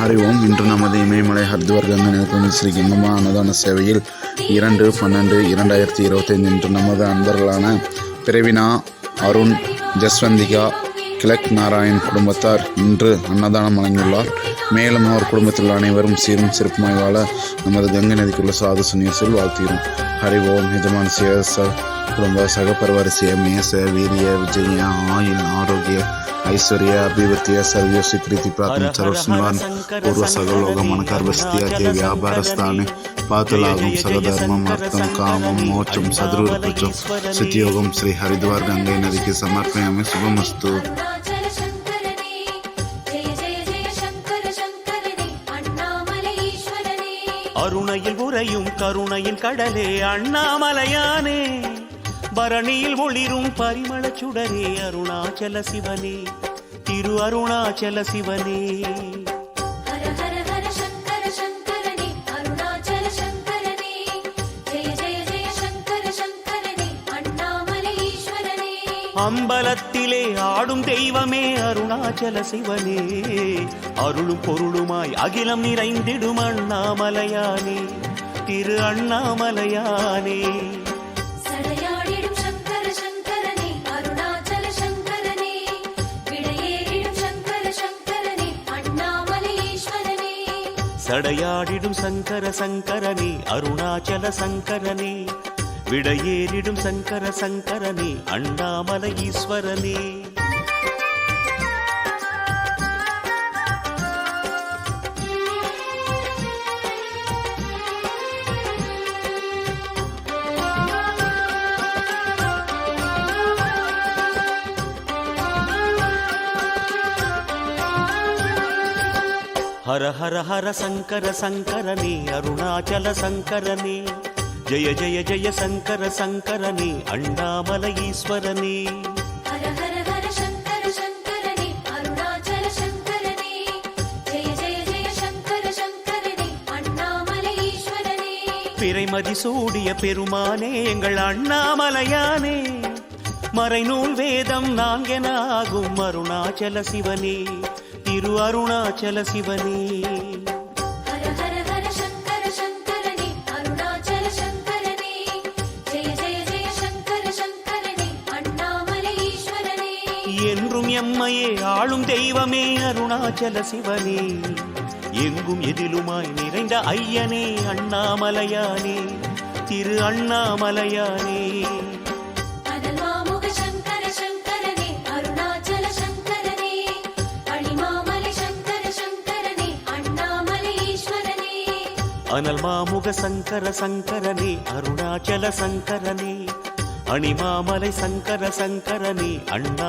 அறிவோம். இன்று நமது இமயமலை ஹரித்வார் கங்கை நதிக்குள் ஸ்ரீ கங்கம்மா அன்னதான சேவையில் 2/12/2025 இன்று நமது அன்பர்களான பிரவீனா, அருண், ஜஸ்வந்திகா, கிழக் நாராயண் குடும்பத்தார் இன்று அன்னதானம் வழங்கியுள்ளார். மேலும் அவர் குடும்பத்தில் அனைவரும் சீரும் சிறப்புமாய் வாழ நமது கங்கை நதிக்குள்ள சாது சுனியசில் வாழ்த்துகிறோம். ஹரிவோம். ಯಜಮಾನಸ್ಯ ಕುಟುಂಬ ಸಹಪರಿವಾರಸ್ಯ ಮೇಸ ವೀರ್ಯ ವಿಜಯ ಆಯುಲ್ ಆರೋಗ್ಯ ಐಶ್ವರ್ಯ ಅಭಿವೃದ್ಧಿಯ ಸರ್ವಸ್ವಿ ಪ್ರೀತಿ ಪ್ರಾರ್ಥನೆ ಸರ್ವಸ್ವಾನ್ పూర్వ సగలోక మనకర్వస్తియ వ్యాపారస్థానే పాతులాగం సగధర్మం అర్థం కామం మోక్షం సదృఢం శుతియోగం శ్రీ హరిద్వార్ గంగై నదికి సమర్పయామి. శుభమస్తు. அருணையில் உறையும் கருணையின் கடலே அண்ணாமலையானே, பரணியில் ஒளிரும் பரிமள சுடரே அருணாச்சல சிவனே, திரு அருணாச்சல சிவனே. அம்பலத்திலே ஆடும் தெய்வமே அருணாச்சல சிவனே, அருளும் பொருளுமாய் அகிலம் நிறைந்திடும் அண்ணாமலையானே, திரு அண்ணாமலையானே. சடையாடிடும் சங்கர சங்கரனே அருணாச்சல சங்கரனே, விடையேறிடும் சங்கர சங்கரனே அண்ணாமலை ஈஸ்வரனே. ஹர ஹர ஹர சங்கர சங்கரனே அருணாச்சல சங்கரனே, ஜய ஜய ஜய சங்கர சங்கரனே அண்ணாமலை ஈஸ்வரனே. ஹர ஹர ஹர சங்கர சங்கரனே அருணாச்சல சங்கரனே, ஜய ஜய ஜய சங்கர சங்கரனே அண்ணாமலை ஈஸ்வரனே. பிறைமதி சூடிய பெருமானே எங்கள் அண்ணாமலையானே, மறைநூல் வேதம் நாங்கென ஆகும் அருணாச்சல சிவனே, திரு அருணாச்சல சிவனே. என்றும் எம்மையே ஆளும் தெய்வமே அருணாச்சல சிவனே, எங்கும் எதிலுமாய் நிறைந்த ஐயனே அண்ணாமலையானே, திரு அண்ணாமலையானே. அனல் மாமுக சங்கர சங்கரனே அருணாச்சல சங்கரனே, அணிமாமலை சங்கர சங்கரனே அண்ணா